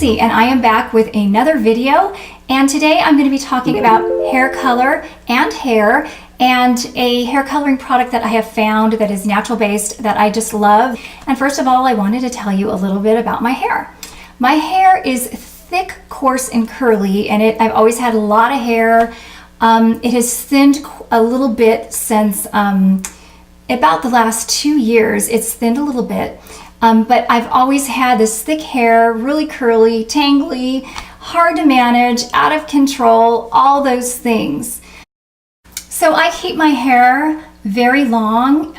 Tracy, and I am back with another video, and today I'm going to be talking about hair color and hair, and a hair coloring product that I have found that is natural based that I just love. And first of all, I wanted to tell you a little bit about my hair. My hair is thick, coarse, and curly, and I've always had a lot of hair. It has thinned a little bit since about the last 2 years. It's thinned a little bit. But I've always had this thick hair, really curly, tangly, hard to manage, out of control, all those things. So I keep my hair very long,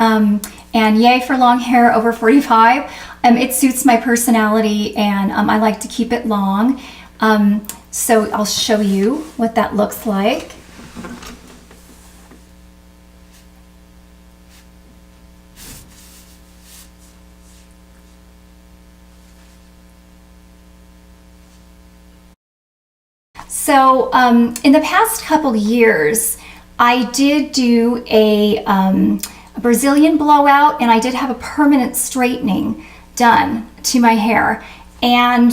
and yay for long hair over 45. It suits my personality, and I like to keep it long. So I'll show you what that looks like. So in the past couple years, I did do a Brazilian blowout, and I did have a permanent straightening done to my hair. And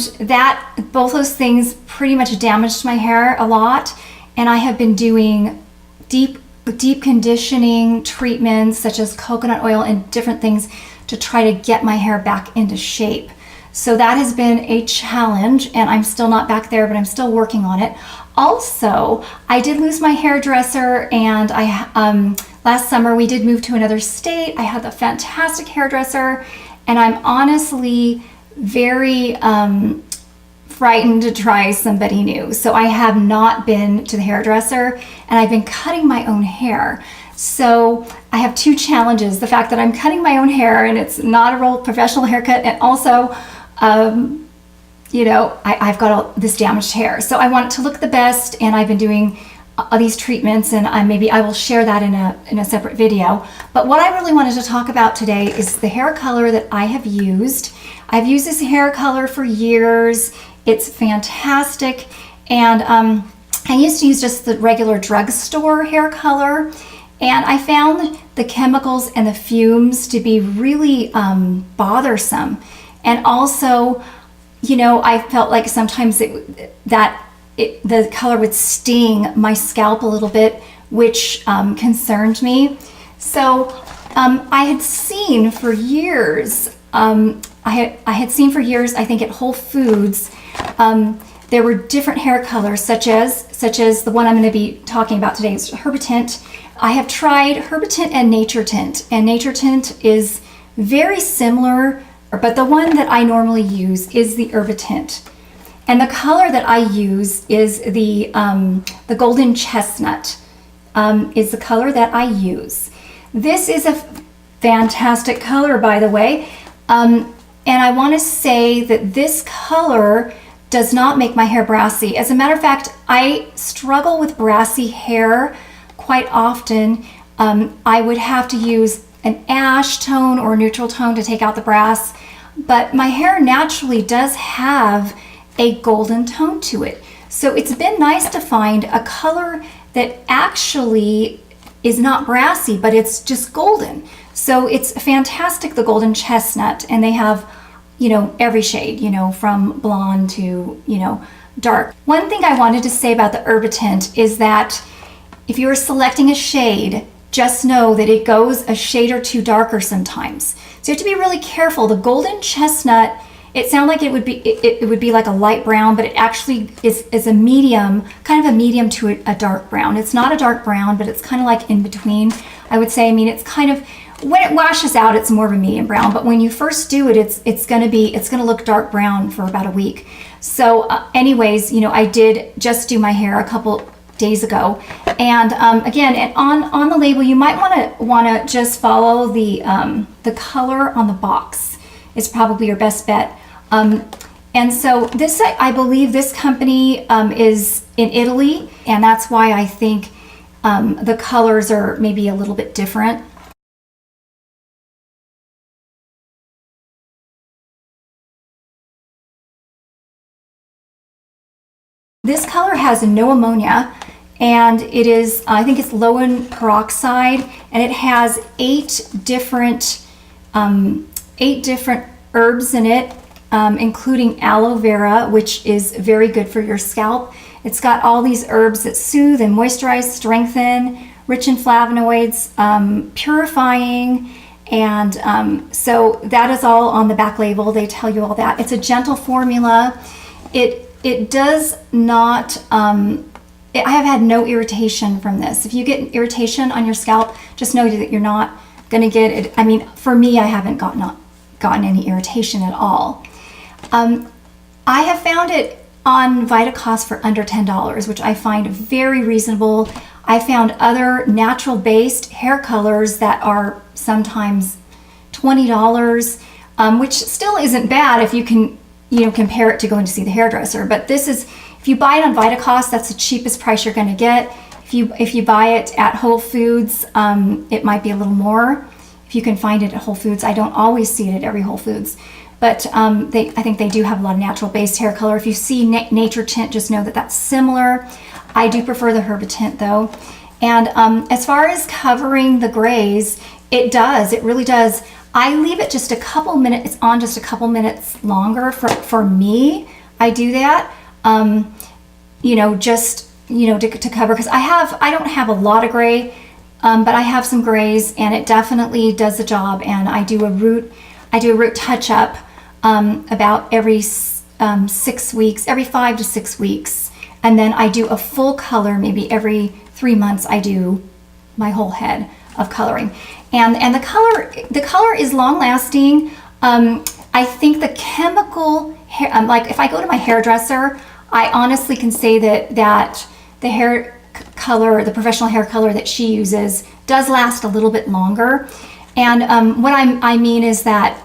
both those things pretty much damaged my hair a lot. And I have been doing deep conditioning treatments such as coconut oil and different things to try to get my hair back into shape. So that has been a challenge, and I'm still not back there, but I'm still working on it. Also, I did lose my hairdresser, and last summer we did move to another state. I had a fantastic hairdresser, and I'm honestly very frightened to try somebody new. So I have not been to the hairdresser, and I've been cutting my own hair. So I have two challenges: the fact that I'm cutting my own hair and it's not a real professional haircut, and also you know, I've got all this damaged hair. So I want it to look the best, and I've been doing these treatments, and maybe I will share that in a separate video. But what I really wanted to talk about today is the hair color that I have used. I've used this hair color for years. It's fantastic, and I used to use just the regular drugstore hair color, and I found the chemicals and the fumes to be really bothersome. And also, you know, I felt like sometimes the color would sting my scalp a little bit, which concerned me. So I had seen for years, I think at Whole Foods, there were different hair colors, such as the one I'm going to be talking about today is HERBATINT. I have tried HERBATINT and Nature Tint, and Nature Tint is very similar, but the one that I normally use is the HERBATINT. And the color that I use is the golden chestnut is the color that I use. This is a fantastic color, by the way. And I want to say that this color does not make my hair brassy. As a matter of fact, I struggle with brassy hair quite often. I would have to use an ash tone or a neutral tone to take out the brass, but my hair naturally does have a golden tone to it. So it's been nice to find a color that actually is not brassy, but it's just golden. So it's fantastic, the golden chestnut, and they have, you know, every shade, you know, from blonde to, you know, dark. One thing I wanted to say about the HERBATINT is that if you are selecting a shade, just know that it goes a shade or two darker sometimes. So you have to be really careful. The golden chestnut, it sounded like it would be like a light brown, but it actually is a medium, kind of a medium to a dark brown. It's not a dark brown, but it's kind of like in between, I would say. I mean, it's kind of, when it washes out, it's more of a medium brown, but when you first do it, it's gonna look dark brown for about a week. So anyways, you know, I did just do my hair a couple days ago, and again, on the label, you might want to just follow the color on the box. Is probably your best bet. And so this, I believe this company is in Italy, and that's why I think the colors are maybe a little bit different. This color has no ammonia, and it is, I think it's low in peroxide, and it has 8 different herbs in it, including aloe vera, which is very good for your scalp. It's got all these herbs that soothe and moisturize, strengthen, rich in flavonoids, purifying, and so that is all on the back label. They tell you all that. It's a gentle formula. It does not, I have had no irritation from this. If you get irritation on your scalp, just know that you're not going to get it. I mean, for me, I haven't gotten any irritation at all. I have found it on Vitacost for under $10, which I find very reasonable. I found other natural-based hair colors that are sometimes $20, which still isn't bad if you can, compare it to going to see the hairdresser. But this is, if you buy it on Vitacost, that's the cheapest price you're going to get. If you buy it at Whole Foods, it might be a little more. If you can find it at Whole Foods, I don't always see it at every Whole Foods. But I think they do have a lot of natural-based hair color. If you see Nature Tint, just know that that's similar. I do prefer the HERBATINT though. And as far as covering the grays, it really does. I leave it just a couple minutes, it's on just a couple minutes longer for me. I do that, to cover, because I don't have a lot of gray, but I have some grays, and it definitely does the job. And I do a root touch up about every 6 weeks, every 5 to 6 weeks. And then I do a full color, maybe every 3 months I do my whole head of coloring. And the color is long lasting. I think the chemical hair, like if I go to my hairdresser, I honestly can say that the hair color, the professional hair color that she uses does last a little bit longer. And what I mean is that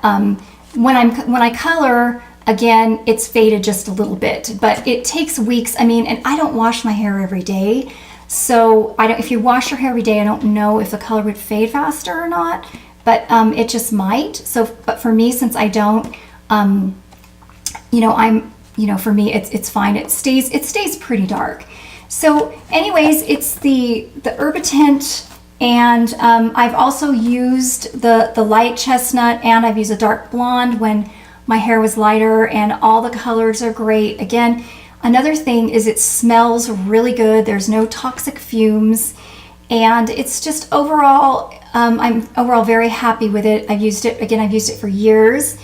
when I color, again, it's faded just a little bit, but it takes weeks. I mean, and I don't wash my hair every day. So if you wash your hair every day, I don't know if the color would fade faster or not, but it just might. So, but for me, since I don't, for me, it's fine. It stays pretty dark. So anyways, it's the HERBATINT, and I've also used the light chestnut, and I've used a dark blonde when my hair was lighter, and all the colors are great. Again, another thing is it smells really good. There's no toxic fumes, and it's just overall, I'm overall very happy with it. I've used it for years,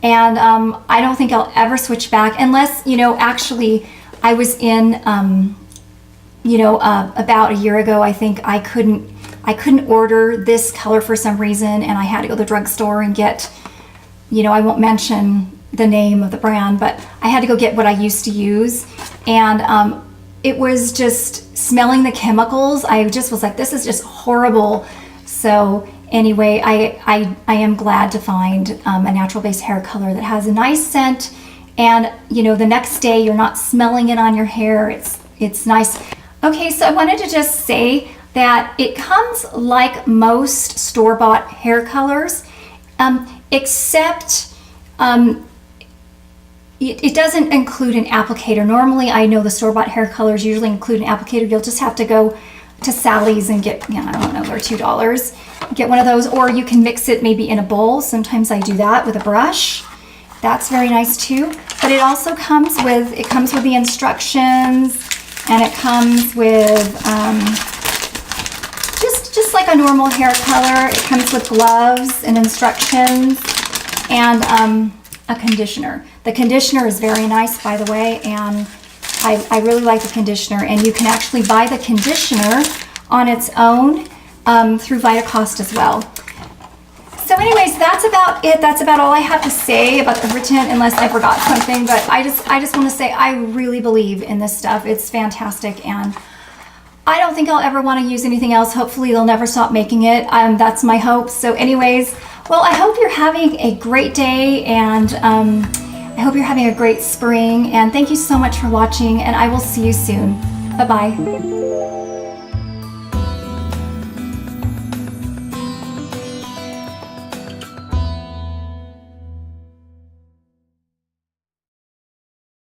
and I don't think I'll ever switch back unless, actually I was in, about a year ago, I think I couldn't order this color for some reason, and I had to go to the drugstore and get, I won't mention the name of the brand, but I had to go get what I used to use, and it was just smelling the chemicals. I just was like, this is just horrible. So anyway, I am glad to find a natural-based hair color that has a nice scent, and the next day you're not smelling it on your hair. It's nice. Okay, so I wanted to just say that it comes like most store-bought hair colors, except it doesn't include an applicator. Normally, I know the store-bought hair colors usually include an applicator. You'll just have to go to Sally's and get, I don't know, they're $2. Get one of those, or you can mix it maybe in a bowl. Sometimes I do that with a brush. That's very nice too. But it also comes with the instructions, and it comes with just like a normal hair color. It comes with gloves and instructions, and a conditioner. The conditioner is very nice, by the way, and I really like the conditioner. And you can actually buy the conditioner on its own through Vitacost as well. So anyways, that's about it. That's about all I have to say about the HERBATINT, unless I forgot something. But I just want to say I really believe in this stuff. It's fantastic, and I don't think I'll ever want to use anything else. Hopefully they'll never stop making it. That's my hope. So anyways, well, I hope you're having a great day, and I hope you're having a great spring. And thank you so much for watching, and I will see you soon. Bye-bye.